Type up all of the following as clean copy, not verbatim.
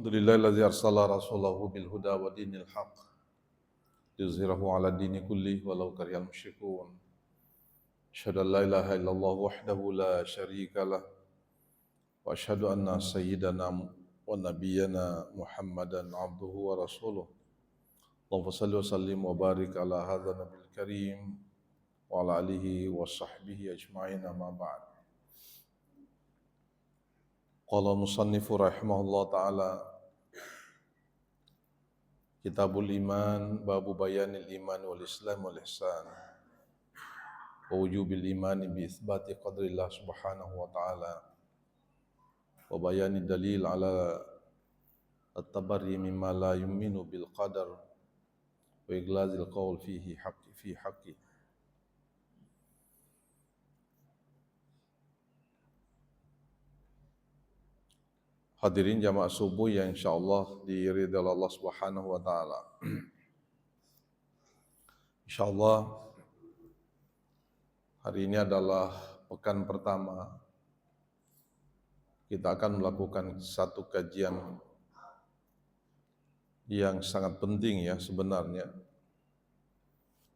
Alhamdulillahilladzi arsala rasulahu bil huda wa dinil haqq liyuzhirahu ala dini kullih walau karihal musyrikun. Asyhadu an la ilaha illallah wahdahu la syarika lah wa asyhadu anna sayyidana wa nabiyyana Muhammadan abduhu wa rasuluh. Allahumma shalli wa sallim wa barik ala hadzal nabiyil karim wa ala alihi wa sahbihi ajma'in amma ba'd. Qala musannifu rahimahullah ta'ala Kitabul Iman, Babu Bayanil Iman wal Islam wal Ihsan wa wujubil imani bi itsbati qadrillah subhanahu wa ta'ala wa bayani dalil ala at-tabarri mimma la yu'minu bil qadar wa iglazil qawl fihi haqqi. Hadirin jamaah subuh yang insyaallah diridhai Allah Subhanahu wa taala. Insyaallah hari ini adalah pekan pertama. Kita akan melakukan satu kajian yang sangat penting ya sebenarnya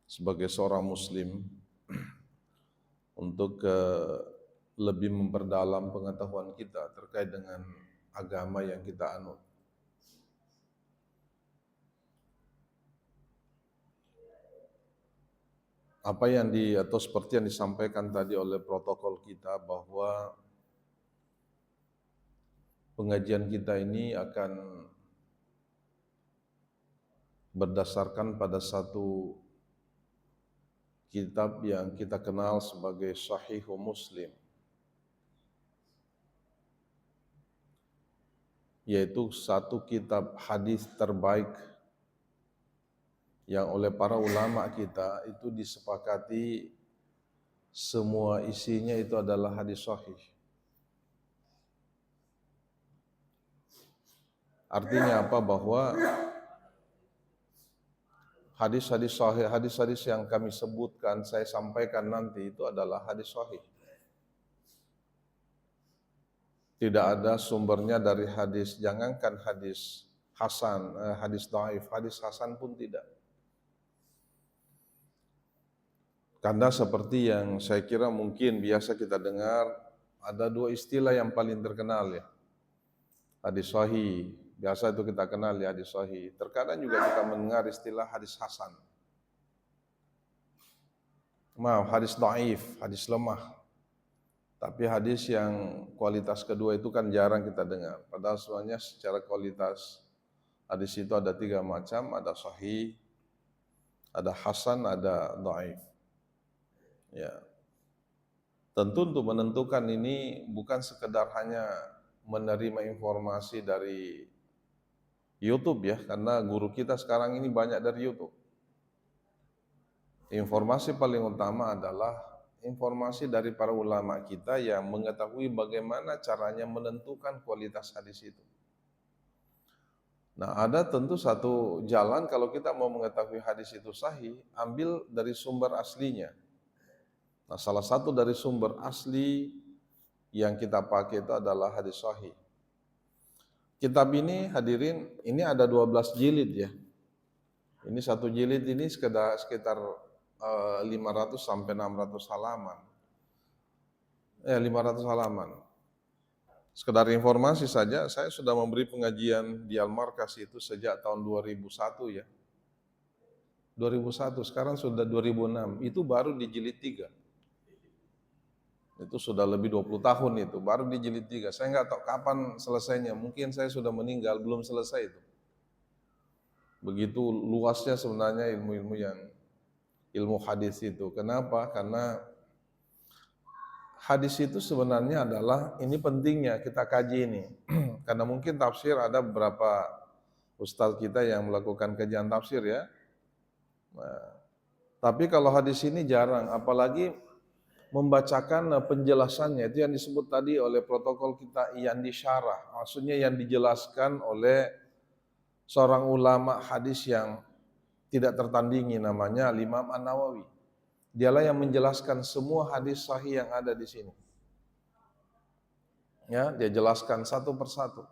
sebagai seorang muslim untuk lebih memperdalam pengetahuan kita terkait dengan agama yang kita anut. Apa yang atau seperti yang disampaikan tadi oleh protokol kita bahwa pengajian kita ini akan berdasarkan pada satu kitab yang kita kenal sebagai Sahih Muslim, yaitu satu kitab hadis terbaik yang oleh para ulama kita itu disepakati semua isinya itu adalah hadis sahih. Artinya apa? Bahwa hadis-hadis sahih, hadis-hadis yang kami sebutkan, saya sampaikan nanti itu adalah hadis sahih. Tidak ada sumbernya dari hadis, jangankan hadis hasan, hadis dhaif, hadis hasan pun tidak. Karena seperti yang saya kira mungkin biasa kita dengar, ada dua istilah yang paling terkenal ya. Hadis sahih, biasa itu kita kenal ya hadis sahih. Terkadang juga kita mendengar istilah hadis hasan. Hadis dhaif, hadis lemah. Tapi hadis yang kualitas kedua itu kan jarang kita dengar. Padahal sebenarnya secara kualitas hadis itu ada 3 macam, ada sahih, ada hasan, ada dhaif. Ya. Tentu untuk menentukan ini bukan sekedar hanya menerima informasi dari YouTube ya, karena guru kita sekarang ini banyak dari YouTube. Informasi paling utama adalah informasi dari para ulama kita yang mengetahui bagaimana caranya menentukan kualitas hadis itu. Nah, ada tentu satu jalan kalau kita mau mengetahui hadis itu sahih, ambil dari sumber aslinya. Nah, salah satu dari sumber asli yang kita pakai itu adalah hadis sahih. Kitab ini hadirin, ini ada 12 jilid ya. Ini satu jilid ini sekitar 500 sampai 600 halaman. 500 halaman. Sekedar informasi saja, saya sudah memberi pengajian di Al-Markas itu sejak tahun 2001 ya. 2001, sekarang sudah 2006, itu baru di jilid 3. Itu sudah lebih 20 tahun itu, baru di jilid 3. Saya nggak tahu kapan selesainya, mungkin saya sudah meninggal, belum selesai itu. Begitu luasnya sebenarnya ilmu hadis itu. Kenapa? Karena hadis itu sebenarnya adalah, ini pentingnya kita kaji ini. Karena mungkin tafsir ada beberapa ustadz kita yang melakukan kajian tafsir ya. Nah, tapi kalau hadis ini jarang, apalagi membacakan penjelasannya, itu yang disebut tadi oleh protokol kita yang disyarah. Maksudnya yang dijelaskan oleh seorang ulama hadis yang tidak tertandingi, namanya Imam An-Nawawi. Dialah yang menjelaskan semua hadis sahih yang ada di sini. Ya, dia jelaskan satu persatu.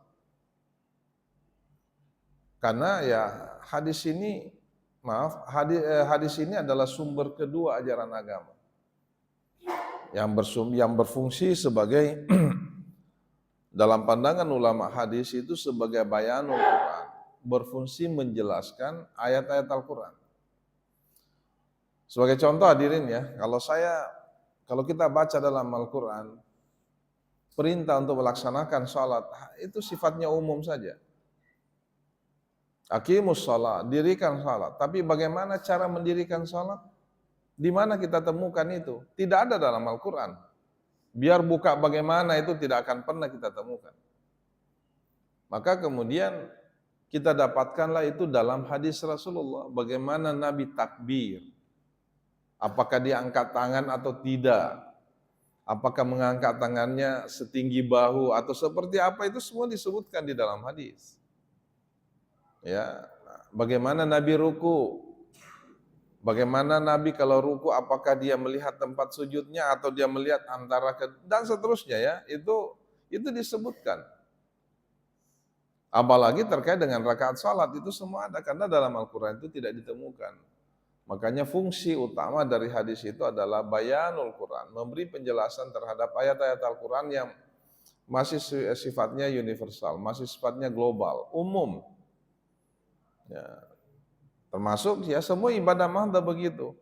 Karena ya hadis ini, hadis ini adalah sumber kedua ajaran agama yang berfungsi sebagai dalam pandangan ulama hadis itu sebagai bayanul Quran, berfungsi menjelaskan ayat-ayat Al-Quran. Sebagai contoh hadirin ya, kalau kita baca dalam Al-Quran, perintah untuk melaksanakan sholat, itu sifatnya umum saja. Aqimus sholat, dirikan sholat. Tapi bagaimana cara mendirikan sholat? Di mana kita temukan itu? Tidak ada dalam Al-Quran. Biar buka bagaimana itu tidak akan pernah kita temukan. Maka kemudian kita dapatkanlah itu dalam hadis Rasulullah. Bagaimana Nabi takbir. Apakah dia angkat tangan atau tidak. Apakah mengangkat tangannya setinggi bahu atau seperti apa, itu semua disebutkan di dalam hadis. Ya, bagaimana Nabi ruku, bagaimana Nabi kalau ruku, apakah dia melihat tempat sujudnya atau dia melihat antara dan seterusnya ya, itu disebutkan. Apalagi terkait dengan rakaat salat, itu semua ada karena dalam Al-Quran itu tidak ditemukan. Makanya fungsi utama dari hadis itu adalah bayanul Quran, memberi penjelasan terhadap ayat-ayat Al-Quran yang masih sifatnya universal, masih sifatnya global, umum. Ya, termasuk ya semua ibadah mah begitu.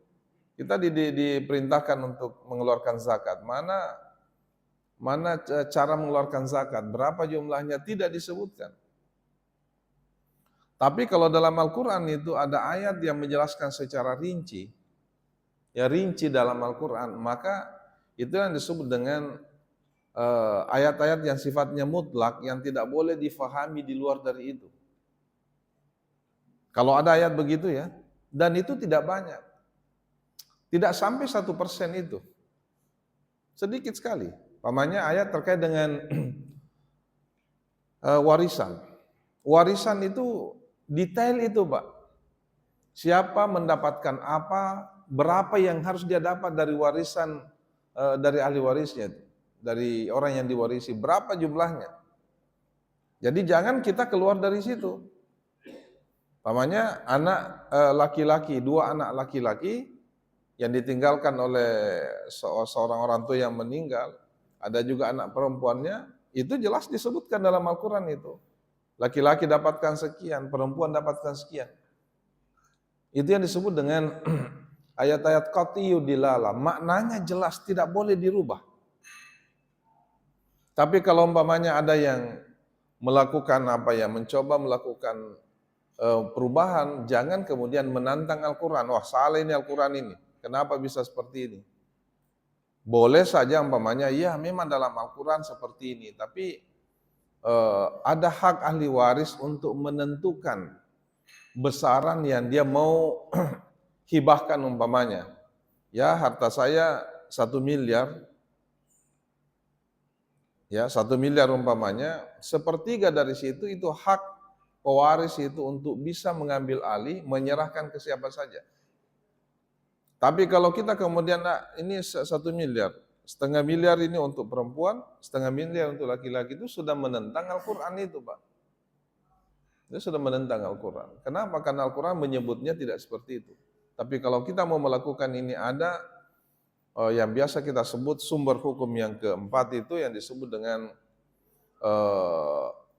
Kita diperintahkan untuk mengeluarkan zakat. Mana cara mengeluarkan zakat? Berapa jumlahnya? Tidak disebutkan. Tapi kalau dalam Al-Quran itu ada ayat yang menjelaskan secara rinci, ya rinci dalam Al-Quran, maka itu yang disebut dengan ayat-ayat yang sifatnya mutlak, yang tidak boleh difahami di luar dari itu. Kalau ada ayat begitu ya, dan itu tidak banyak. Tidak sampai 1% itu. Sedikit sekali. Pamannya ayat terkait dengan warisan. Warisan itu detail itu Pak. Siapa mendapatkan apa, berapa yang harus dia dapat dari warisan, dari ahli warisnya, dari orang yang diwarisi, berapa jumlahnya. Jadi jangan kita keluar dari situ. Pamannya anak laki-laki, 2 anak laki-laki yang ditinggalkan oleh seorang orang tua yang meninggal, ada juga anak perempuannya, itu jelas disebutkan dalam Al-Quran itu. Laki-laki dapatkan sekian, perempuan dapatkan sekian. Itu yang disebut dengan ayat-ayat qat'iyyu dilala, maknanya jelas, tidak boleh dirubah. Tapi kalau umpamanya ada yang melakukan mencoba melakukan perubahan, jangan kemudian menantang Al-Quran. Wah salah ini Al-Quran ini, kenapa bisa seperti ini? Boleh saja umpamanya, ya memang dalam Al-Quran seperti ini, tapi ada hak ahli waris untuk menentukan besaran yang dia mau hibahkan umpamanya. Ya harta saya 1 miliar, ya 1 miliar umpamanya, sepertiga dari situ itu hak pewaris itu untuk bisa mengambil alih, menyerahkan ke siapa saja. Tapi kalau kita kemudian, ini 1 miliar, setengah miliar ini untuk perempuan, setengah miliar untuk laki-laki, itu sudah menentang Al-Quran itu Pak. Itu sudah menentang Al-Quran. Kenapa? Karena Al-Quran menyebutnya tidak seperti itu. Tapi kalau kita mau melakukan ini, ada yang biasa kita sebut sumber hukum yang keempat itu yang disebut dengan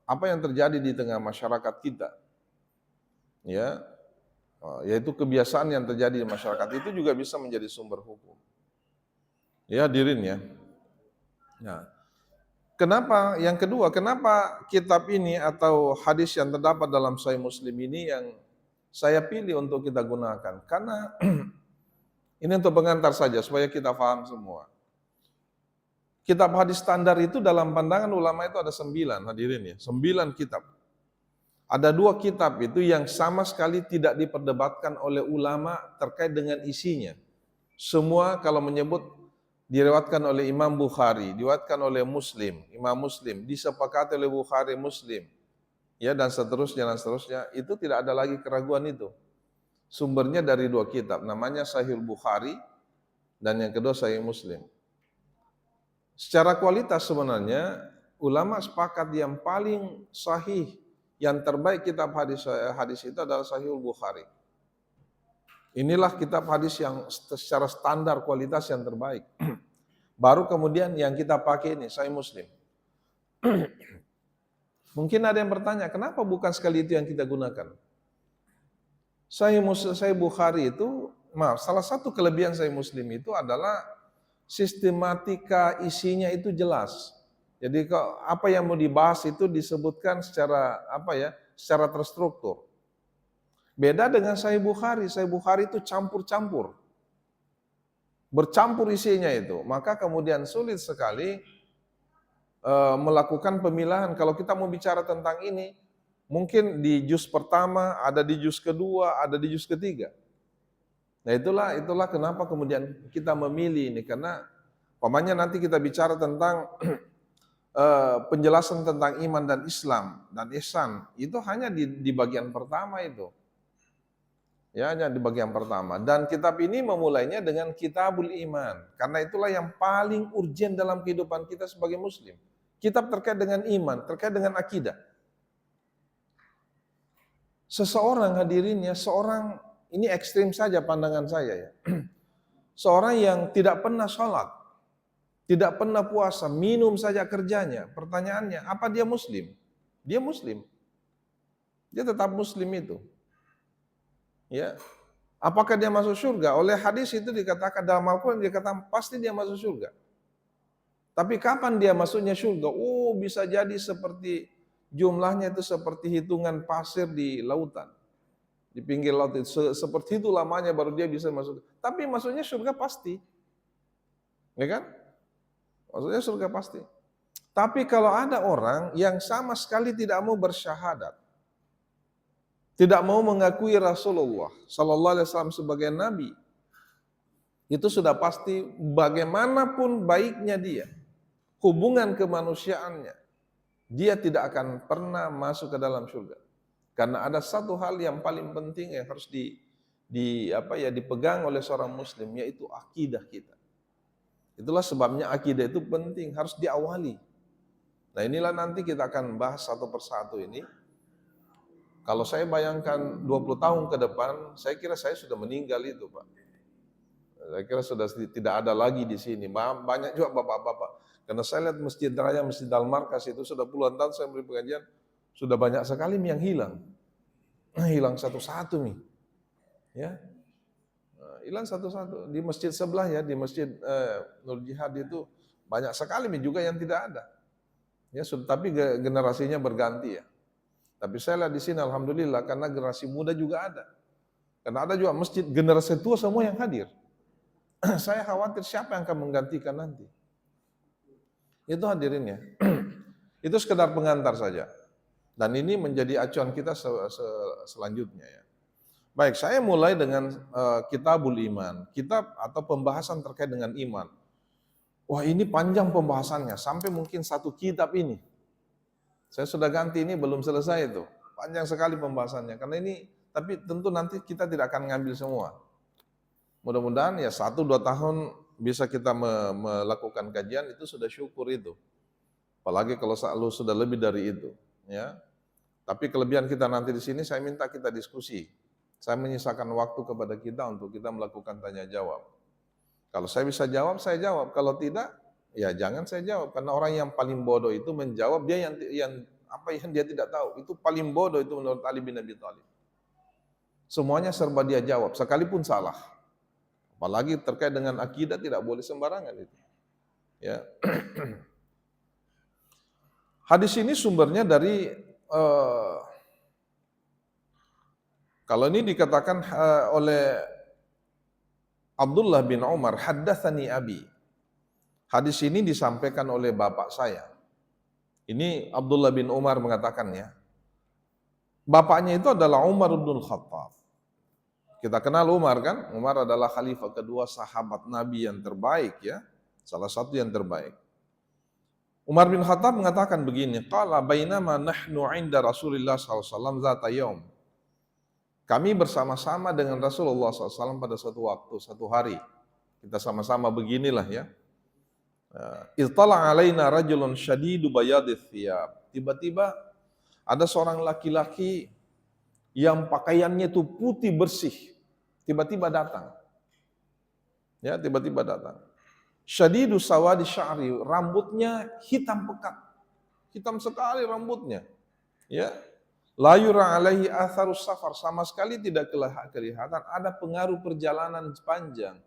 apa yang terjadi di tengah masyarakat kita, ya, yaitu kebiasaan yang terjadi di masyarakat itu juga bisa menjadi sumber hukum. Ya hadirin ya. Nah, kenapa? Yang kedua, kenapa kitab ini atau hadis yang terdapat dalam Sahih Muslim ini yang saya pilih untuk kita gunakan? Karena ini untuk pengantar saja supaya kita paham semua. Kitab hadis standar itu dalam pandangan ulama itu ada 9 hadirin ya, 9 kitab. Ada 2 kitab itu yang sama sekali tidak diperdebatkan oleh ulama terkait dengan isinya. Semua kalau menyebut diriwayatkan oleh Imam Bukhari, diriwayatkan oleh Muslim, Imam Muslim, disepakati oleh Bukhari, Muslim, ya dan seterusnya, itu tidak ada lagi keraguan itu. Sumbernya dari 2 kitab, namanya Sahih Bukhari dan yang kedua Sahih Muslim. Secara kualitas sebenarnya ulama sepakat yang paling sahih, yang terbaik kitab hadis itu adalah Sahihul Bukhari. Inilah kitab hadis yang secara standar kualitas yang terbaik. Baru kemudian yang kita pakai ini Sahih Muslim. Mungkin ada yang bertanya, kenapa bukan sekali itu yang kita gunakan? Sahih Bukhari itu, salah satu kelebihan Sahih Muslim itu adalah sistematika isinya itu jelas. Jadi apa yang mau dibahas itu disebutkan secara secara terstruktur. Beda dengan Sahih Bukhari itu campur-campur. Bercampur isinya itu, maka kemudian sulit sekali melakukan pemilahan. Kalau kita mau bicara tentang ini, mungkin di juz pertama, ada di juz kedua, ada di juz ketiga. Nah itulah kenapa kemudian kita memilih ini, karena umpamanya nanti kita bicara tentang penjelasan tentang iman dan Islam dan ihsan, itu hanya di bagian pertama itu. Ya, hanya di bagian pertama. Dan kitab ini memulainya dengan Kitabul Iman, karena itulah yang paling urgen dalam kehidupan kita sebagai muslim. Kitab terkait dengan iman, terkait dengan akidah. Seseorang hadirinnya, ini ekstrim saja pandangan saya ya. Seorang yang tidak pernah sholat, tidak pernah puasa, minum saja kerjanya. Pertanyaannya, apa dia muslim? Dia muslim. Dia tetap muslim itu. Ya. Apakah dia masuk surga? Oleh hadis itu dikatakan, dalam Al-Quran dikatakan pasti dia masuk surga. Tapi kapan dia masuknya surga? Oh, bisa jadi seperti jumlahnya itu seperti hitungan pasir di lautan. Di pinggir laut itu. Seperti itu lamanya baru dia bisa masuk. Tapi masuknya surga pasti. Ya kan? Maksudnya surga pasti. Tapi kalau ada orang yang sama sekali tidak mau bersyahadat, tidak mau mengakui Rasulullah Sallallahu Alaihi Wasallam sebagai Nabi, itu sudah pasti bagaimanapun baiknya dia, hubungan kemanusiaannya, dia tidak akan pernah masuk ke dalam surga. Karena ada satu hal yang paling penting yang harus dipegang oleh seorang muslim, yaitu akidah kita. Itulah sebabnya akidah itu penting, harus diawali. Nah inilah nanti kita akan bahas satu persatu ini. Kalau saya bayangkan 20 tahun ke depan, saya kira saya sudah meninggal itu Pak. Saya kira sudah tidak ada lagi di sini. Banyak juga bapak-bapak. Karena saya lihat Masjid Raya, Masjid Al-Markas itu sudah puluhan tahun saya beri pengajian, sudah banyak sekali yang hilang. Hilang satu-satu nih. Ya. Hilang satu-satu. Di masjid sebelah ya, di Masjid Nur Jihad itu banyak sekali juga yang tidak ada. Ya, tapi generasinya berganti ya. Tapi saya lihat di sini alhamdulillah karena generasi muda juga ada. Karena ada juga masjid generasi tua semua yang hadir. Saya khawatir siapa yang akan menggantikan nanti. Itu hadirinnya. Itu sekedar pengantar saja. Dan ini menjadi acuan kita selanjutnya ya. Baik, saya mulai dengan Kitabul Iman. Kitab atau pembahasan terkait dengan iman. Wah ini panjang pembahasannya, sampai mungkin satu kitab ini. Saya sudah ganti ini belum selesai itu. Panjang sekali pembahasannya. Karena ini, tapi tentu nanti kita tidak akan ngambil semua. Mudah-mudahan ya 1-2 tahun bisa kita melakukan kajian itu sudah syukur itu. Apalagi kalau selalu sudah lebih dari itu. Ya. Tapi kelebihan kita nanti di sini saya minta kita diskusi. Saya menyisakan waktu kepada kita untuk kita melakukan tanya jawab. Kalau saya bisa jawab, saya jawab. Kalau tidak, ya jangan saya jawab. Karena orang yang paling bodoh itu menjawab dia yang dia tidak tahu. Itu paling bodoh itu menurut Ali bin Abi Thalib. Semuanya serba dia jawab, sekalipun salah. Apalagi terkait dengan akidah tidak boleh sembarangan itu. Ya. Hadis ini sumbernya dari kalau ini dikatakan oleh Abdullah bin Umar, haddatsani abi. Hadis ini disampaikan oleh bapak saya. Ini Abdullah bin Umar mengatakannya. Bapaknya itu adalah Umar bin Khattab. Kita kenal Umar kan? Umar adalah khalifah kedua sahabat Nabi yang terbaik ya. Salah satu yang terbaik. Umar bin Khattab mengatakan begini, qala bainama nahnu 'inda Rasulillah sallallahu alaihi wasallam zata yaum. Kami bersama-sama dengan Rasulullah SAW pada suatu waktu, satu hari. Kita sama-sama beginilah ya. Ittala alaina rajulun syadidu bayadith thiyab. Tiba-tiba Ada seorang laki-laki yang pakaiannya itu putih bersih, tiba-tiba datang. Ya, tiba-tiba datang. Syadidu sawadi sya'ri, rambutnya hitam pekat. Hitam sekali rambutnya. Ya. La yura alaihi atharus safar, sama sekali tidak kelihatan ada pengaruh perjalanan panjang.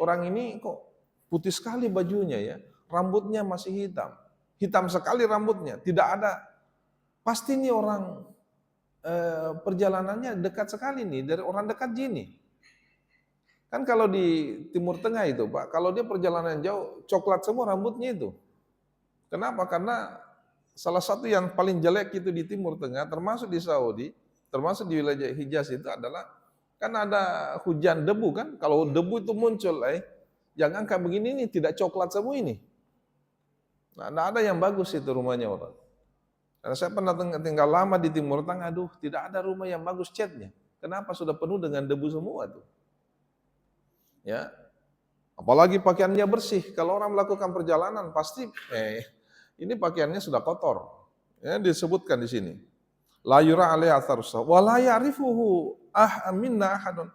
Orang ini kok putih sekali bajunya ya, rambutnya masih hitam. Hitam sekali rambutnya, tidak ada. Pasti ini orang perjalanannya dekat sekali nih, dari orang dekat gini. Kan kalau di Timur Tengah itu Pak, kalau dia perjalanan jauh, coklat semua rambutnya itu. Kenapa? Karena salah satu yang paling jelek itu di Timur Tengah, termasuk di Saudi, termasuk di wilayah Hijaz itu adalah, kan ada hujan debu kan, kalau debu itu muncul, jangan kayak begini nih, tidak coklat semua ini. Nah, ada yang bagus itu rumahnya orang. Karena saya pernah tinggal lama di Timur Tengah, aduh, tidak ada rumah yang bagus catnya. Kenapa? Sudah penuh dengan debu semua tuh. Ya, apalagi pakaiannya bersih. Kalau orang melakukan perjalanan pasti ini pakaiannya sudah kotor. Ya, disebutkan di sini. La yura alaihi atharus wa la ya'rifuhu minna ahadun.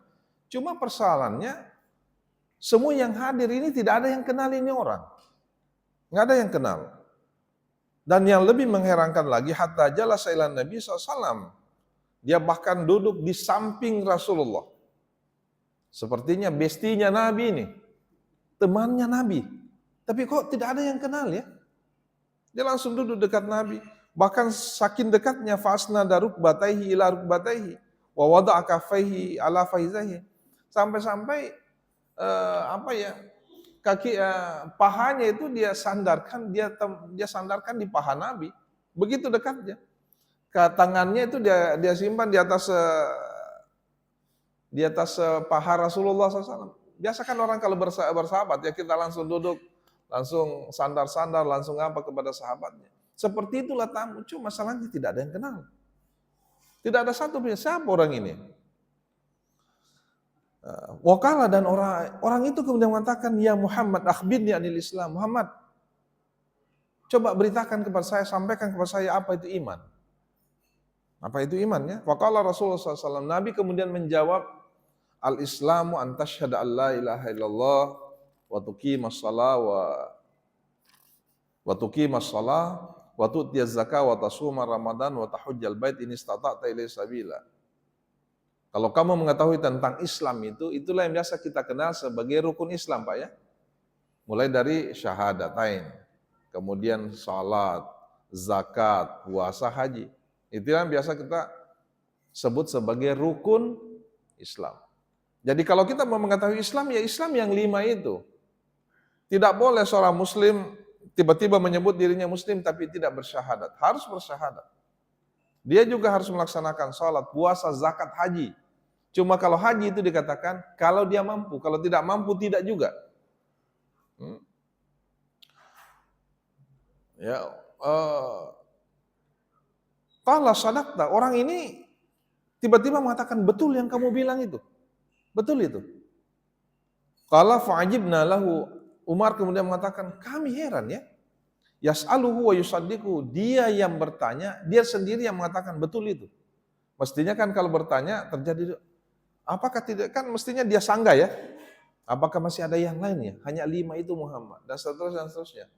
Cuma persoalannya semua yang hadir ini tidak ada yang kenal ini orang. Enggak ada yang kenal. Dan yang lebih mengherankan lagi, hatta jalasa ila Nabi SAW. Dia bahkan duduk di samping Rasulullah. Sepertinya bestinya Nabi ini. Temannya Nabi. Tapi kok tidak ada yang kenal ya? Dia langsung duduk dekat Nabi. Bahkan saking dekatnya, fasnada rukbataihi ila rukbataihi. Wa wada'a kaffaihi ala faizaihi. Sampai-sampai kaki pahanya itu dia sandarkan di paha Nabi, begitu dekatnya. Tangannya itu dia simpan di atas paha Rasulullah SAW. Biasa kan orang kalau bersahabat ya kita langsung duduk, langsung sandar-sandar, langsung apa kepada sahabatnya. Seperti itulah tamu, cuma masalahnya tidak ada yang kenal. Tidak ada satu pun, siapa orang ini? Wakala, dan orang itu kemudian mengatakan, ya Muhammad, akhbirni anil Islam. Muhammad, coba beritakan kepada saya, sampaikan kepada saya apa itu iman. Apa itu iman ya? Wakala Rasulullah SAW, Nabi kemudian menjawab, al-Islamu an tashhada an la ilaha illallah wa tuqimas shalah wa tu'tiyaz zakah wa tasuma ramadan wa tahujjal bait in istata'ta ilaihi sabila. Kalau kamu mengetahui tentang Islam itu, itulah yang biasa kita kenal sebagai rukun Islam, Pak ya. Mulai dari syahadatain, kemudian salat, zakat, puasa, haji. Itu yang biasa kita sebut sebagai rukun Islam. Jadi kalau kita mau mengetahui Islam, ya Islam yang 5 itu. Tidak boleh seorang muslim tiba-tiba menyebut dirinya muslim tapi tidak bersyahadat. Harus bersyahadat. Dia juga harus melaksanakan salat, puasa, zakat, haji. Cuma kalau haji itu dikatakan kalau dia mampu, kalau tidak mampu tidak juga. Ya, qala sadaqta, orang ini tiba-tiba mengatakan betul yang kamu bilang itu. Betul itu. Qala fa'ajibna lahu, Umar kemudian mengatakan, kami heran ya. Yas'aluhu wa yusaddiqu, dia yang bertanya, dia sendiri yang mengatakan betul itu. Mestinya kan kalau bertanya terjadi, apakah tidak, kan mestinya dia sanggah ya. Apakah masih ada yang lain ya? Hanya 5 itu Muhammad, dan seterusnya.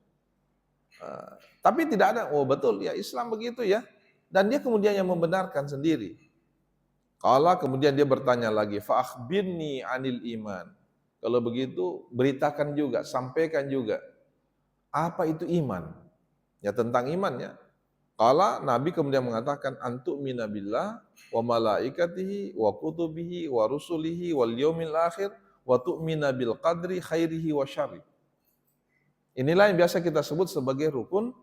Tapi tidak ada, oh betul ya Islam begitu ya. Dan dia kemudian yang membenarkan sendiri. Qala, kemudian dia bertanya lagi, fa akhbirni anil iman. Kalau begitu beritakan juga, sampaikan juga. Apa itu iman? Ya tentang iman ya. Qala, Nabi kemudian mengatakan, antu'mina billah wa malaikatihi wa kutubihi wa rusulihi wal yaumil akhir wa tu'mina bil qadri khairihi wa syarri. Inilah yang biasa kita sebut sebagai rukun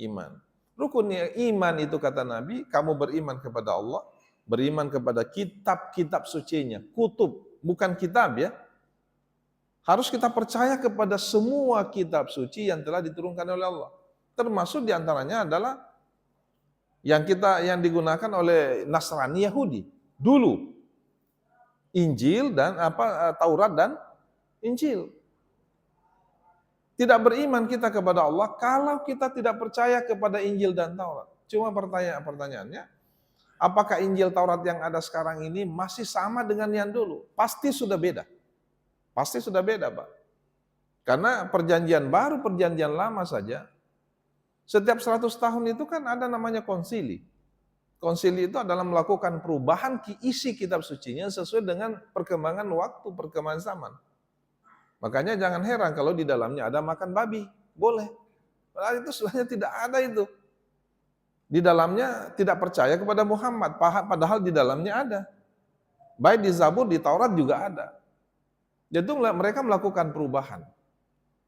iman. Rukun iman itu kata Nabi, kamu beriman kepada Allah, beriman kepada kitab-kitab sucinya, kutub, bukan kitab ya. Harus kita percaya kepada semua kitab suci yang telah diturunkan oleh Allah. Termasuk diantaranya adalah yang digunakan oleh Nasrani Yahudi dulu. Injil dan Taurat dan Injil. Tidak beriman kita kepada Allah kalau kita tidak percaya kepada Injil dan Taurat. Cuma pertanyaannya, apakah Injil Taurat yang ada sekarang ini masih sama dengan yang dulu? Pasti sudah beda. Pasti sudah beda, Pak. Karena perjanjian baru, perjanjian lama saja, setiap 100 tahun itu kan ada namanya konsili. Konsili itu adalah melakukan perubahan isi kitab sucinya sesuai dengan perkembangan waktu, perkembangan zaman. Makanya jangan heran kalau di dalamnya ada makan babi, boleh. Padahal itu sebenarnya tidak ada itu. Di dalamnya tidak percaya kepada Muhammad, padahal di dalamnya ada. Baik di Zabur, di Taurat juga ada. Jadi mereka melakukan perubahan.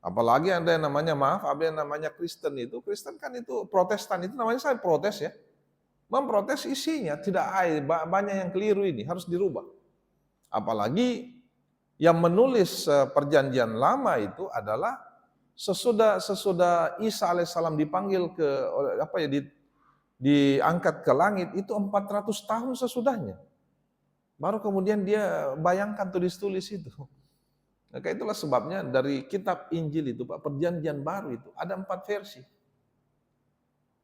Apalagi ada yang namanya, ada yang namanya Kristen itu. Kristen kan itu Protestan, itu namanya saya protes ya. Memprotes isinya, tidak banyak yang keliru ini, harus dirubah. Apalagi yang menulis perjanjian lama itu adalah sesudah Isa alaihissalam dipanggil diangkat ke langit itu 400 tahun sesudahnya. Baru kemudian dia bayangkan tulis-tulis itu. Maka itulah sebabnya dari kitab Injil itu, Pak, perjanjian baru itu ada 4 versi.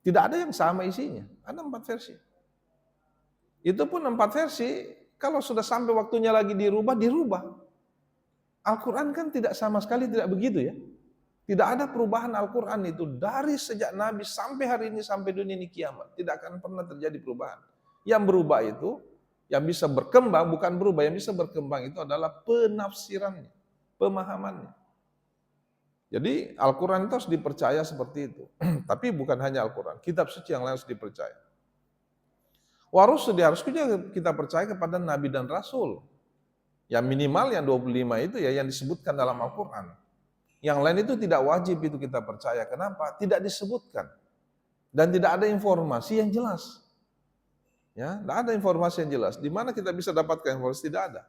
Tidak ada yang sama isinya, ada 4 versi. Itu pun 4 versi, kalau sudah sampai waktunya lagi dirubah. Al-Quran kan tidak sama sekali tidak begitu ya. Tidak ada perubahan Al-Quran itu dari sejak Nabi sampai hari ini, sampai dunia ini kiamat. Tidak akan pernah terjadi perubahan. Yang berubah itu, yang bisa berkembang, bukan berubah, yang bisa berkembang itu adalah penafsirannya, pemahamannya. Jadi Al-Quran itu harus dipercaya seperti itu. Tapi bukan hanya Al-Quran, kitab suci yang lain harus dipercaya. Harus juga kita percaya kepada Nabi dan Rasul. Yang minimal yang 25 itu ya yang disebutkan dalam Al-Quran. Yang lain itu tidak wajib itu kita percaya. Kenapa? Tidak disebutkan. Dan tidak ada informasi yang jelas. Ya, tidak ada informasi yang jelas. Di mana kita bisa dapatkan informasi? Tidak ada.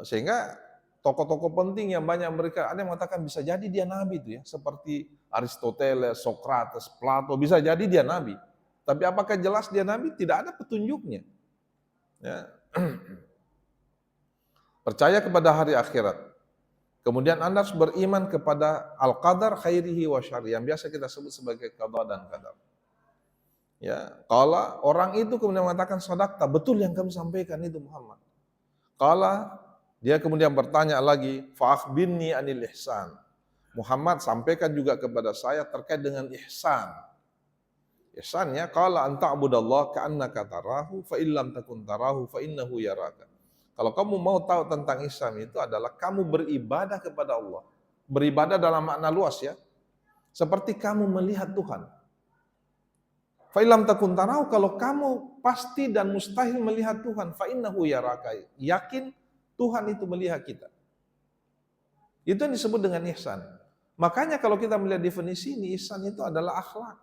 Sehingga tokoh-tokoh penting yang banyak mereka, ada yang mengatakan bisa jadi dia nabi itu ya, seperti Aristoteles, Socrates, Plato, bisa jadi dia nabi. Tapi apakah jelas dia nabi? Tidak ada petunjuknya. Ya. Percaya kepada hari akhirat. Kemudian Anda harus beriman kepada al-qadar khairihi wa syarri, yang biasa kita sebut sebagai qada dan qadar. Ya, kalau orang itu kemudian mengatakan sadaqta, betul yang kamu sampaikan itu Muhammad. Kalau dia kemudian bertanya lagi, fa'akhbirni anil ihsan. Muhammad sampaikan juga kepada saya terkait dengan ihsan. Ihsannya qala an ta'budallaha ka'annaka tarahu fa illam takun tarahu fa innahu yaraka. Kalau kamu mau tahu tentang ihsan itu adalah kamu beribadah kepada Allah. Beribadah dalam makna luas ya. Seperti kamu melihat Tuhan. Fa illam takun tarahu, kalau kamu pasti dan mustahil melihat Tuhan, fa innahu yaraka. Yakin Tuhan itu melihat kita. Itu yang disebut dengan ihsan. Makanya kalau kita melihat definisi ini, ihsan itu adalah akhlak.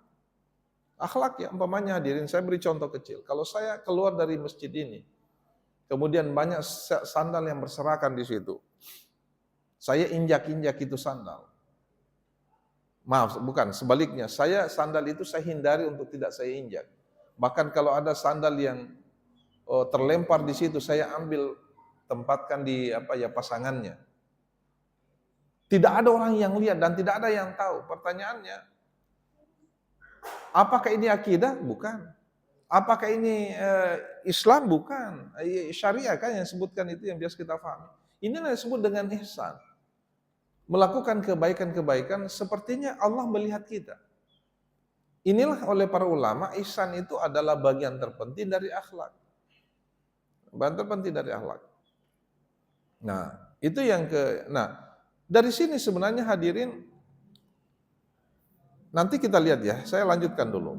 Akhlak ya, umpamanya hadirin, saya beri contoh kecil. Kalau saya keluar dari masjid ini, kemudian banyak sandal yang berserakan di situ. Saya injak-injak itu sandal. Maaf, bukan, sebaliknya. Sandal itu saya hindari untuk tidak saya injak. Bahkan kalau ada sandal yang terlempar di situ, saya ambil, tempatkan di pasangannya. Tidak ada orang yang lihat dan tidak ada yang tahu. Pertanyaannya, apakah ini akidah? Bukan. Apakah ini Islam? Bukan. Syariah kan yang disebutkan itu yang biasa kita pahami. Inilah yang disebut dengan ihsan. Melakukan kebaikan-kebaikan sepertinya Allah melihat kita. Inilah oleh para ulama, ihsan itu adalah bagian terpenting dari akhlak. Bagian terpenting dari akhlak. Nah, itu yang dari sini sebenarnya hadirin, nanti kita lihat ya, saya lanjutkan dulu.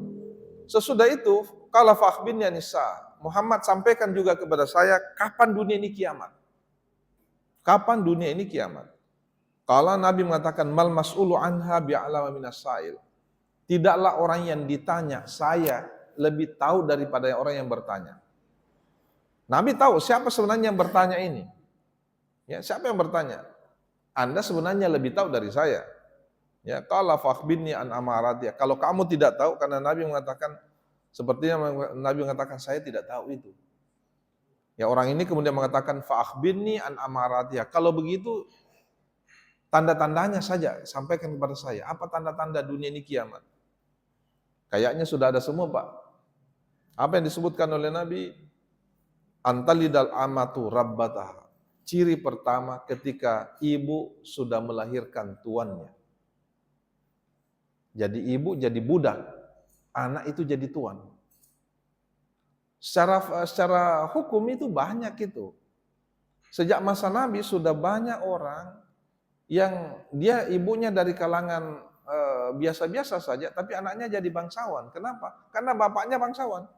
Sesudah itu, qala fa'akhbirni an nisa. Muhammad sampaikan juga kepada saya, kapan dunia ini kiamat? Kapan dunia ini kiamat? Kalau Nabi mengatakan, mal mas'ulu anha bi'alama minas sa'il. Tidaklah orang yang ditanya, saya lebih tahu daripada orang yang bertanya. Nabi tahu siapa sebenarnya yang bertanya ini. Ya, siapa yang bertanya? Anda sebenarnya lebih tahu dari saya. Ya, qala fa'akhbirni an amaratiyah. Kalau kamu tidak tahu, karena Nabi mengatakan, sepertinya Nabi mengatakan saya tidak tahu itu. Ya, orang ini kemudian mengatakan fa'akhbirni an amaratiyah. Kalau begitu, tanda-tandanya saja sampaikan kepada saya. Apa tanda-tanda dunia ini kiamat? Kayaknya sudah ada semua, Pak. Apa yang disebutkan oleh Nabi? Antalidal amatu rabbataha. Ciri pertama ketika ibu sudah melahirkan tuannya. Jadi ibu jadi budak, anak itu jadi tuan. Secara hukum itu banyak itu. Sejak masa Nabi sudah banyak orang yang dia ibunya dari kalangan biasa-biasa saja, tapi anaknya jadi bangsawan. Kenapa? Karena bapaknya bangsawan.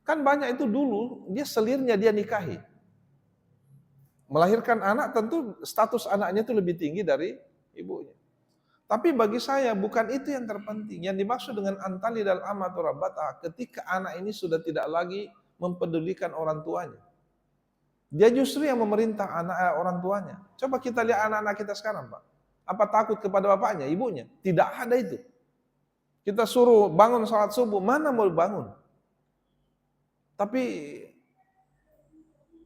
Kan banyak itu dulu, dia selirnya dia nikahi. Melahirkan anak tentu status anaknya itu lebih tinggi dari ibunya. Tapi bagi saya bukan itu yang terpenting. Yang dimaksud dengan antali dal amatu rabbata ketika anak ini sudah tidak lagi mempedulikan orang tuanya. Dia justru yang memerintah orang tuanya. Coba kita lihat anak-anak kita sekarang, Pak. Apa takut kepada bapaknya, ibunya? Tidak ada itu. Kita suruh bangun salat subuh, mana mau bangun? Tapi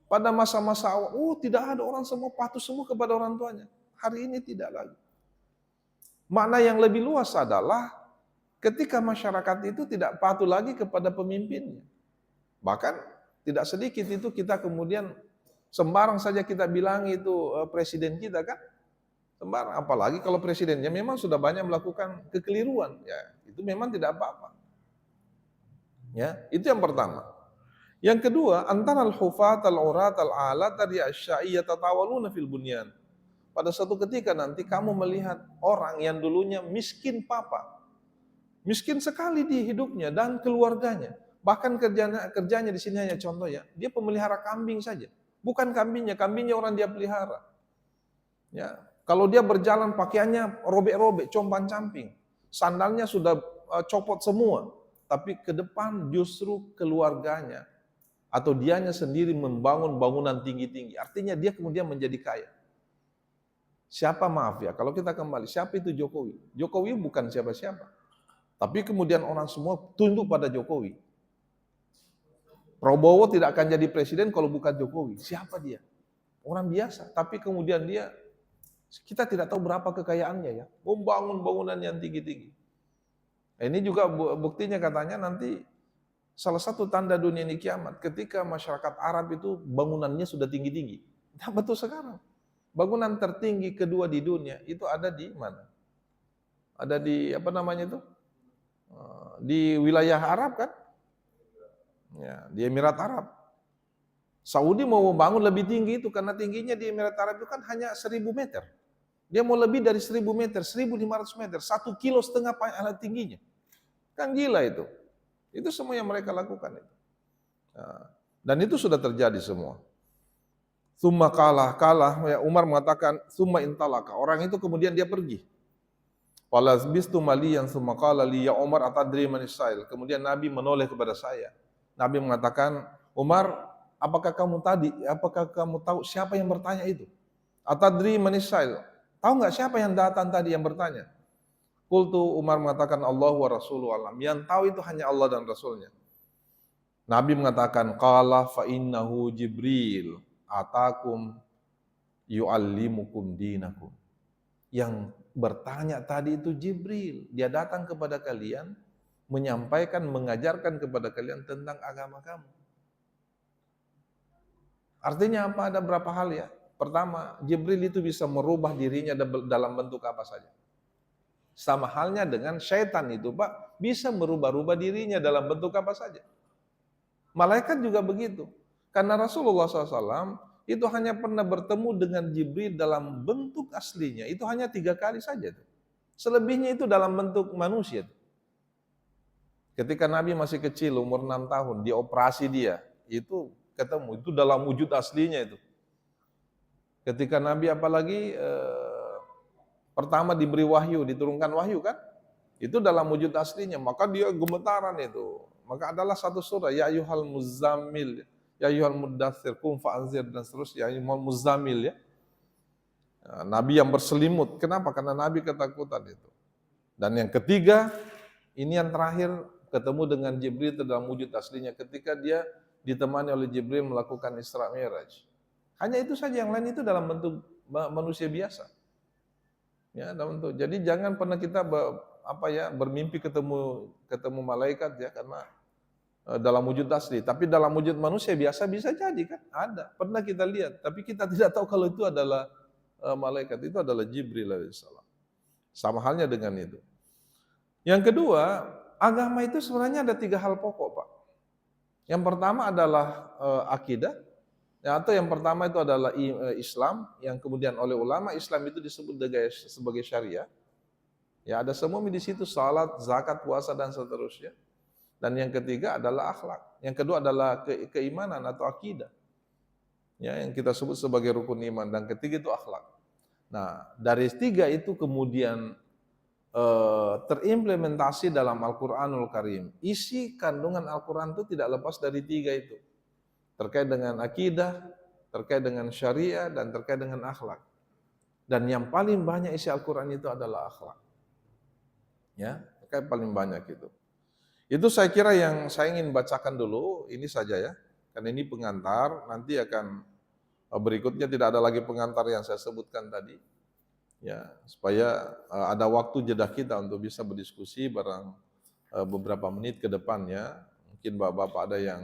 pada masa-masa awal, tidak ada, orang semua patuh semua kepada orang tuanya. Hari ini tidak lagi. Makna yang lebih luas adalah ketika masyarakat itu tidak patuh lagi kepada pemimpinnya. Bahkan tidak sedikit itu kita kemudian sembarang saja kita bilang itu presiden kita kan. Sembarang, apalagi kalau presidennya memang sudah banyak melakukan kekeliruan. Ya, itu memang tidak apa-apa. Ya, itu yang pertama. Yang kedua, antara al-hufat al-urat al-alat dari asyaiyah tatawaluna fil bunyan. Pada suatu ketika nanti kamu melihat orang yang dulunya miskin papa, miskin sekali di hidupnya dan keluarganya. Bahkan kerjanya di sini hanya contoh ya, dia pemelihara kambing saja. Bukan kambingnya orang dia pelihara. Ya, kalau dia berjalan pakaiannya robek-robek, compang-camping, sandalnya sudah copot semua. Tapi ke depan justru keluarganya atau dianya sendiri membangun bangunan tinggi-tinggi. Artinya dia kemudian menjadi kaya. Siapa, maaf ya, kalau kita kembali, siapa itu Jokowi? Jokowi bukan siapa-siapa. Tapi kemudian orang semua tunduk pada Jokowi. Prabowo tidak akan jadi presiden kalau bukan Jokowi. Siapa dia? Orang biasa. Tapi kemudian dia, kita tidak tahu berapa kekayaannya ya. Membangun bangunan yang tinggi-tinggi. Ini juga buktinya katanya nanti salah satu tanda dunia ini kiamat. Ketika masyarakat Arab itu bangunannya sudah tinggi-tinggi. Nah, betul sekarang. Bangunan tertinggi kedua di dunia itu ada di mana? Ada di apa namanya itu? Di wilayah Arab kan? Ya, di Emirat Arab. Saudi mau membangun lebih tinggi itu karena tingginya di Emirat Arab itu kan hanya 1000 meter. Dia mau lebih dari 1000 meter, 1500 meter, 1,5 kilo tingginya. Kan gila itu. Itu semua yang mereka lakukan itu. Nah, dan itu sudah terjadi semua. Summa kalah, ya Umar mengatakan, summa intalaka. Orang itu kemudian dia pergi. Walazbistu maliyan summa qala li ya Umar atadri man isail. Kemudian Nabi menoleh kepada saya. Nabi mengatakan, Umar, apakah kamu tahu siapa yang bertanya itu? Atadri man isail. Tahu nggak siapa yang datang tadi yang bertanya? Qultu, Umar mengatakan Allah wa rasuluhu alam. Yang tahu itu hanya Allah dan Rasulnya. Nabi mengatakan, qala fa innahu Jibril atakum yu'allimukum dinakum. Yang bertanya tadi itu Jibril. Dia datang kepada kalian, menyampaikan, mengajarkan kepada kalian tentang agama kamu. Artinya apa? Ada berapa hal ya. Pertama, Jibril itu bisa merubah dirinya dalam bentuk apa saja. Sama halnya dengan syaitan itu, Pak, bisa merubah-rubah dirinya dalam bentuk apa saja. Malaikat juga begitu. Karena Rasulullah SAW itu hanya pernah bertemu dengan Jibril dalam bentuk aslinya. Itu hanya 3 kali saja. Selebihnya itu dalam bentuk manusia. Ketika Nabi masih kecil, umur 6 tahun, dioperasi dia. Itu ketemu, itu dalam wujud aslinya itu. Ketika Nabi apalagi pertama diberi wahyu, diturunkan wahyu kan? Itu dalam wujud aslinya. Maka dia gemetaran itu. Maka adalah satu surah, ya ayyuhal muzammil, ya ayyuhal muddatsir, qum fa'anzir, dan seterusnya, ya ayyuhal muzammil ya. Nabi yang berselimut. Kenapa? Karena Nabi ketakutan itu. Dan yang ketiga, ini yang terakhir, ketemu dengan Jibril dalam wujud aslinya ketika dia ditemani oleh Jibril melakukan Isra Mi'raj. Hanya itu saja, yang lain itu dalam bentuk manusia biasa. Ya, dalam bentuk. Jadi jangan pernah kita bermimpi ketemu malaikat ya, karena dalam wujud asli. Tapi dalam wujud manusia biasa bisa jadi kan, ada. Pernah kita lihat, tapi kita tidak tahu kalau itu adalah malaikat, itu adalah Jibril alaihissalam. Sama halnya dengan itu. Yang kedua, agama itu sebenarnya ada 3 hal pokok, Pak. Yang pertama adalah akidah, atau yang pertama itu adalah Islam, yang kemudian oleh ulama Islam itu disebut sebagai syariah. Ya, ada semua di situ, salat, zakat, puasa dan seterusnya. Dan yang ketiga adalah akhlak. Yang kedua adalah keimanan atau akidah. Ya, yang kita sebut sebagai rukun iman, dan ketiga itu akhlak. Nah, dari 3 itu kemudian terimplementasi dalam Al-Quranul Karim. Isi kandungan Al-Quran itu tidak lepas dari 3 itu. Terkait dengan akidah, terkait dengan syariah, dan terkait dengan akhlak. Dan yang paling banyak isi Al-Quran itu adalah akhlak. Ya, terkait paling banyak itu. Itu saya kira yang saya ingin bacakan dulu, ini saja ya. Karena ini pengantar, nanti akan berikutnya tidak ada lagi pengantar yang saya sebutkan tadi. Ya, supaya ada waktu jeda kita untuk bisa berdiskusi barang beberapa menit ke depannya. Mungkin bapak-bapak ada yang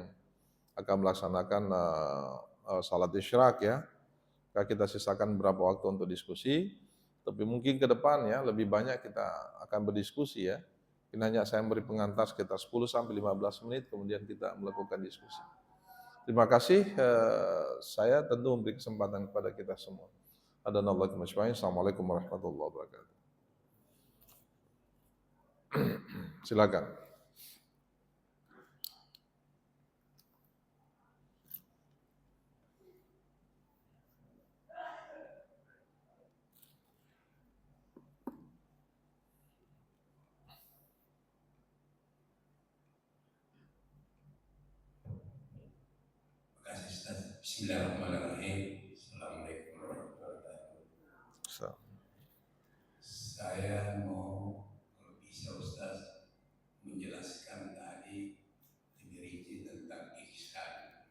akan melaksanakan salat isyraq ya. Kita sisakan beberapa waktu untuk diskusi, tapi mungkin ke depan ya lebih banyak kita akan berdiskusi ya. Ini hanya saya beri pengantar sekitar 10 sampai 15 menit, kemudian kita melakukan diskusi. Terima kasih, saya tentu memberi kesempatan kepada kita semua. Assalamualaikum warahmatullahi wabarakatuh. Silakan. Terima kasih Ustaz. Bismillahirrahmanirrahim. Assalamualaikum warahmatullahi wabarakatuh. Saya mau, kalau bisa Ustaz, menjelaskan tadi lebih rinci tentang ihsan.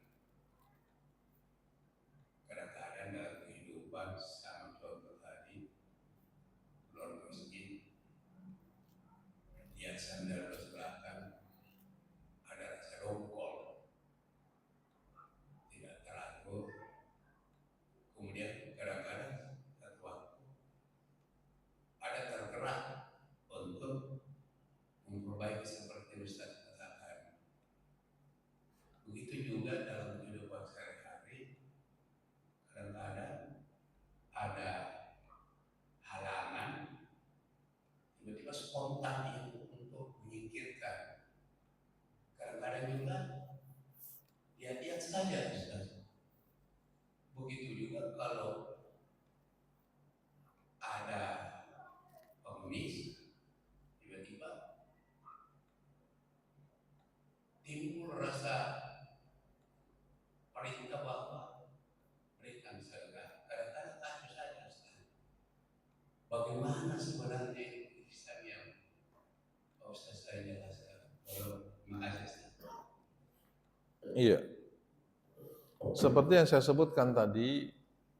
Kadang-kadang dalam kehidupan, sama contoh tadi, keluar masjid, dia sandal ke belakang, ada rasa dongkol, tidak teratur. Kemudian kadang-kadang satu waktu ada tergerak untuk memperbaiki seperti Ustaz katakan. Begitu juga dalam kehidupan sehari-hari, kadang-kadang ada halangan, tiba-tiba spontan dia untuk menyingkirkan. Kadang-kadang juga dia saja Ustaz. Begitu juga kalau ada pengemis, tiba-tiba timbul rasa perintah bahwa berikan sedekah. Kadang-kadang kasus saja Ustaz. Bagaimana sebenarnya ihsan yang Ustaz saya jelaskan? Terima kasih Ustaz. Iya. Seperti yang saya sebutkan tadi,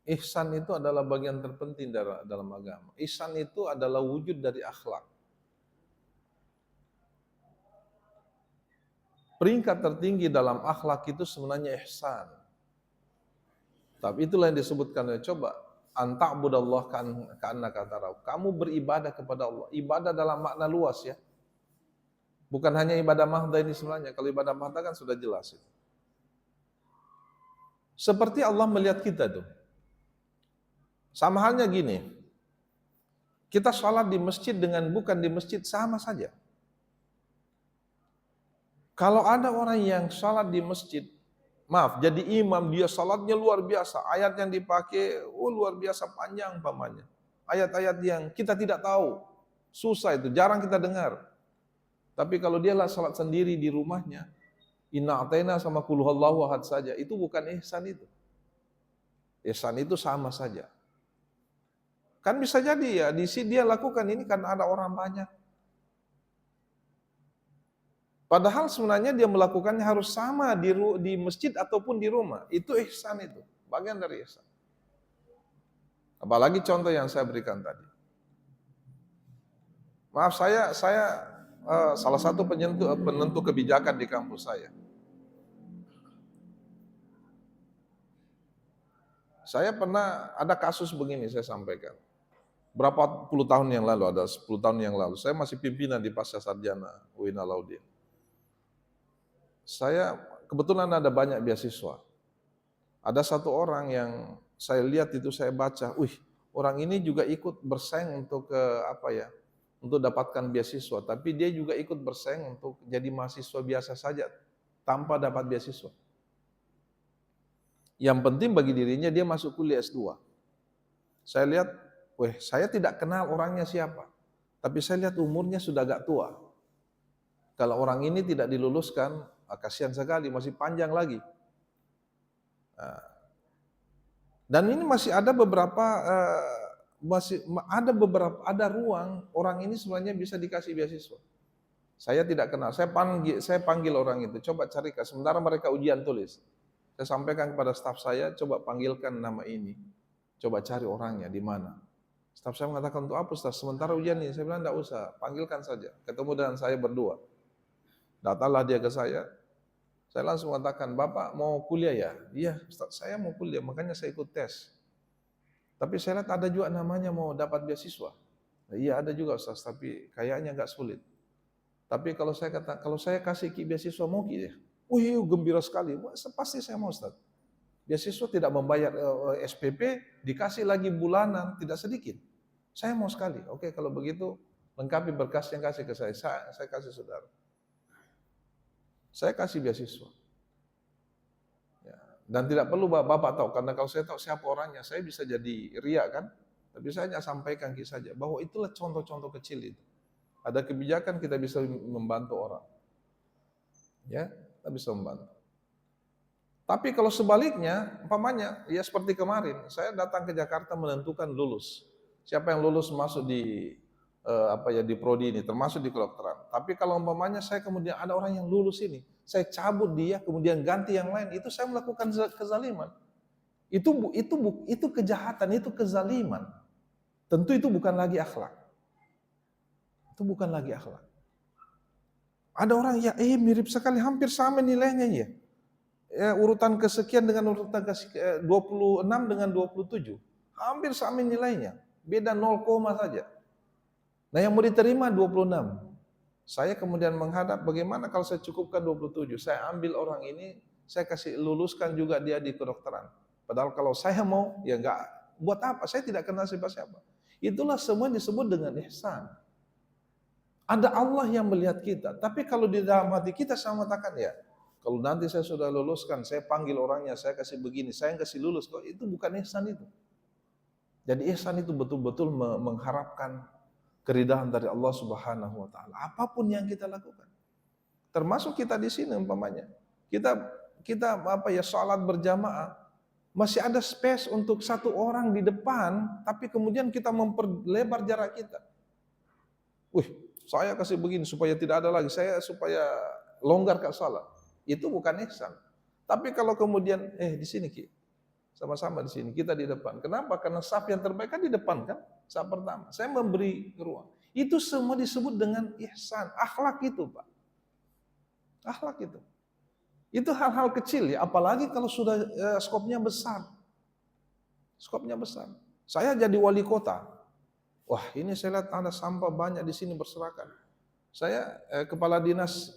ihsan itu adalah bagian terpenting dalam agama. Ihsan itu adalah wujud dari akhlak. Peringkat tertinggi dalam akhlak itu sebenarnya ihsan. Tapi itulah yang disebutkan, coba anta'budallah ka'annaka tarahu. Kamu beribadah kepada Allah. Ibadah dalam makna luas ya. Bukan hanya ibadah mahdah ini sebenarnya. Kalau ibadah mahdah kan sudah jelas itu. Seperti Allah melihat kita tuh. Sama halnya gini, kita sholat di masjid dengan bukan di masjid sama saja. Kalau ada orang yang sholat di masjid, maaf, jadi imam, dia sholatnya luar biasa, ayat yang dipakai luar biasa panjang pamannya. Ayat-ayat yang kita tidak tahu, susah itu, jarang kita dengar. Tapi kalau dia lah sholat sendiri di rumahnya, inna a'tayna sama qul huwallahu ahad saja, itu bukan ihsan itu. Ihsan itu sama saja. Kan bisa jadi ya, di sini dia lakukan ini karena ada orang banyak. Padahal sebenarnya dia melakukannya harus sama di masjid ataupun di rumah. Itu ihsan itu, bagian dari ihsan. Apalagi contoh yang saya berikan tadi. Maaf, saya salah satu penentu kebijakan di kampus saya. Saya pernah ada kasus begini, saya sampaikan. Berapa puluh tahun yang lalu, ada 10 tahun yang lalu, saya masih pimpinan di Pasca Sarjana UIN Alauddin. Saya kebetulan ada banyak beasiswa. Ada satu orang yang saya lihat itu, saya baca, orang ini juga ikut bersaing untuk untuk dapatkan beasiswa, tapi dia juga ikut bersaing untuk jadi mahasiswa biasa saja tanpa dapat beasiswa. Yang penting bagi dirinya dia masuk kuliah S2. Saya lihat, saya tidak kenal orangnya siapa, tapi saya lihat umurnya sudah agak tua. Kalau orang ini tidak diluluskan, kasihan sekali, masih panjang lagi. Dan ini masih ada ada ruang orang ini sebenarnya bisa dikasih beasiswa. Saya tidak kenal, saya panggil orang itu, coba carikan. Sementara mereka ujian tulis, saya sampaikan kepada staf saya, coba panggilkan nama ini, coba cari orangnya di mana. Staf saya mengatakan, untuk apa Ustaz? Sementara ujian ini, saya bilang tidak usah, panggilkan saja. Ketemu dengan saya berdua. Datanglah dia ke saya langsung mengatakan, Bapak mau kuliah ya? Iya Ustaz, saya mau kuliah, makanya saya ikut tes. Tapi saya lihat ada juga namanya mau dapat beasiswa. Iya ada juga Ustaz, tapi kayaknya agak sulit. Tapi kalau saya kasih Ki beasiswa, mau Ki ya? Gembira sekali, pasti saya mau Ustaz. Beasiswa tidak membayar SPP, dikasih lagi bulanan, tidak sedikit. Saya mau sekali. Oke, kalau begitu lengkapi berkas yang kasih ke saya kasih saudara. Saya kasih beasiswa. Ya. Dan tidak perlu Bapak tahu, karena kalau saya tahu siapa orangnya, saya bisa jadi ria kan. Tapi saya hanya sampaikan saja, bahwa itulah contoh-contoh kecil itu. Ada kebijakan kita bisa membantu orang. Ya, kita bisa membantu. Tapi kalau sebaliknya, umpamanya, ya seperti kemarin, saya datang ke Jakarta menentukan lulus. Siapa yang lulus masuk di di prodi ini, termasuk di kedokteran. Tapi kalau umpamanya saya kemudian ada orang yang lulus ini, saya cabut dia, kemudian ganti yang lain, itu saya melakukan kezaliman. Itu kejahatan, itu kezaliman. Tentu itu bukan lagi akhlak. Itu bukan lagi akhlak. Ada orang ya, mirip sekali, hampir sama nilainya ya. Urutan kesekian dengan urutan 26 dengan 27. Hampir sama nilainya. Beda 0, saja. Nah yang mau diterima 26. Saya kemudian menghadap, bagaimana kalau saya cukupkan 27? Saya ambil orang ini, saya kasih luluskan juga dia di kedokteran. Padahal kalau saya mau, ya enggak, buat apa? Saya tidak kenal siapa-siapa. Itulah semua disebut dengan ihsan. Ada Allah yang melihat kita. Tapi kalau di dalam hati kita saya mengatakan, ya kalau nanti saya sudah luluskan, saya panggil orangnya, saya kasih begini, saya kasih lulus, kok itu bukan ihsan itu. Jadi ihsan itu betul-betul mengharapkan keridhaan dari Allah Subhanahu wa taala. Apapun yang kita lakukan. Termasuk kita di sini umpamanya. Kita salat berjamaah, masih ada space untuk satu orang di depan, tapi kemudian kita memperlebar jarak kita. Saya kasih begini supaya tidak ada lagi, saya supaya longgar ke salat. Itu bukan ihsan. Tapi kalau kemudian di sini Ki, sama-sama di sini, kita di depan. Kenapa? Karena saf yang terbaik kan di depan kan? Saf pertama. Saya memberi ruang. Itu semua disebut dengan ihsan. Akhlak itu Pak. Akhlak itu. Itu hal-hal kecil ya, apalagi kalau sudah skopnya besar. Skopnya besar. Saya jadi wali kota. Wah ini saya lihat ada sampah banyak di sini berserakan. Saya kepala dinas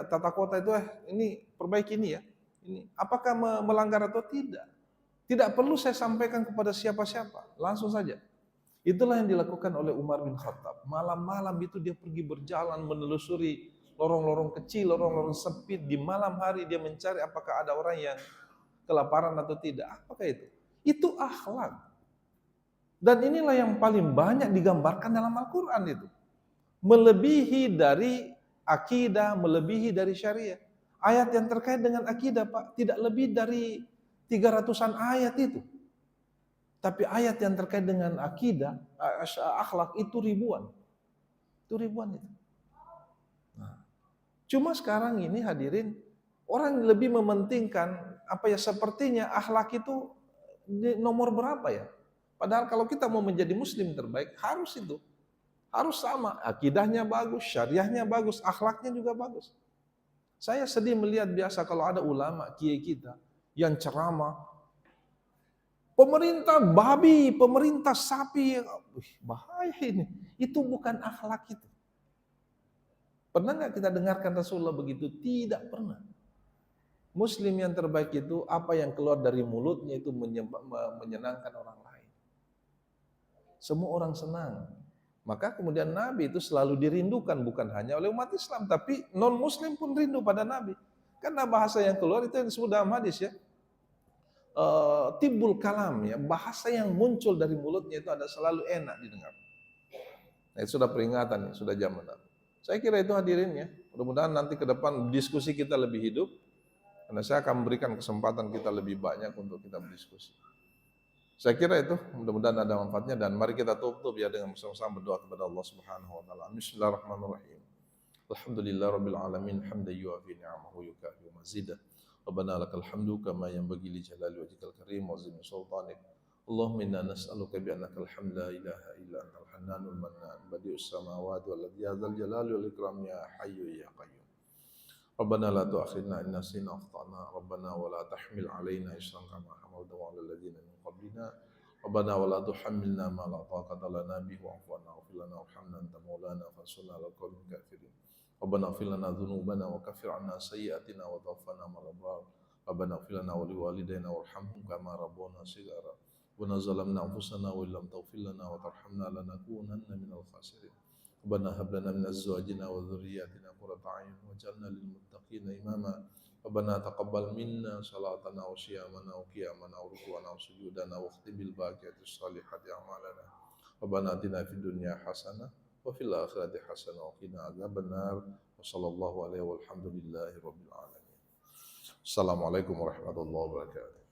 tata kota itu ini perbaiki ini ya. Ini apakah melanggar atau tidak? Tidak perlu saya sampaikan kepada siapa-siapa, langsung saja. Itulah yang dilakukan oleh Umar bin Khattab. Malam-malam itu dia pergi berjalan menelusuri lorong-lorong kecil, lorong-lorong sempit. Di malam hari dia mencari apakah ada orang yang kelaparan atau tidak. Apakah itu? Itu akhlak. Dan inilah yang paling banyak digambarkan dalam Al-Quran itu. Melebihi dari akidah, melebihi dari syariah. Ayat yang terkait dengan akidah Pak, tidak lebih dari 300-an ayat itu. Tapi ayat yang terkait dengan akidah, akhlak itu ribuan. Itu ribuan itu. Nah, cuma sekarang ini hadirin, orang lebih mementingkan sepertinya akhlak itu di nomor berapa ya? Padahal kalau kita mau menjadi muslim terbaik, harus itu. Harus sama, akidahnya bagus, syariahnya bagus, akhlaknya juga bagus. Saya sedih melihat biasa kalau ada ulama, kiai kita yang ceramah, pemerintah babi, pemerintah sapi, bahaya ini. Itu bukan akhlak itu. Pernah nggak kita dengarkan Rasulullah begitu? Tidak pernah. Muslim yang terbaik itu apa yang keluar dari mulutnya itu menyenangkan orang lain. Semua orang senang. Maka kemudian Nabi itu selalu dirindukan bukan hanya oleh umat Islam, tapi non-Muslim pun rindu pada Nabi. Karena bahasa yang keluar itu yang disebut dalam hadis ya, timbul kalam ya, bahasa yang muncul dari mulutnya itu ada selalu enak didengar. Nah, itu sudah peringatan, sudah zaman. Saya kira itu hadirin ya. Mudah-mudahan nanti ke depan diskusi kita lebih hidup, karena saya akan memberikan kesempatan kita lebih banyak untuk kita berdiskusi. Saya kira itu mudah-mudahan ada manfaatnya dan mari kita tutup ya dengan bersama-sama berdoa kepada Allah Subhanahu wa taala. Bismillahirrahmanirrahim. Alhamdulillahirabbil alamin hamdan yu'afi ni'amahu yukafi mazidah. Rabbana lakal hamdu kama yanbaghi li jalali wajhikal karim wa azimi sultanik. Allahumma inna nas'aluka bi annaka alhamdu la ilaha illa antal hannanul mannan badi'us samawati wal ardi ya dzal jalali wal ikram ya hayyu ya qayyum. ربنا لا تؤاخذنا إن نسينا أخطأنا ربنا ولا تحمل علينا إصرا كما حملته على الذين من قبلنا ربنا ولا تحملنا ما لا طاقة لنا به واعف عنا واغفر لنا وارحمنا أنت مولانا فانصرنا على القوم الكافرين ربنا اغفر لنا ذنوبنا وكفر عنا سيئاتنا وتوفنا مع الأبرار ربنا اغفر لنا ولوالدينا وارحمهم كما ربونا صغارا ربنا ظلمنا أنفسنا وإن لم تغفر لنا وترحمنا لنكونن من الخاسرين ربنا هب لنا من ازواجنا وذرياتنا قرة اعين واجعلنا للمتقين اماما ربنا تقبل منا صلاتنا وصيامنا وقيامنا وركوعنا وسجودنا واختم بالباقيات الصالحات اعمالنا ربنا اتنا في الدنيا حسنه وفي الاخره حسنه وقنا عذاب النار وصلى الله عليه والحمد لله رب العالمين. السلام عليكم ورحمه الله وبركاته.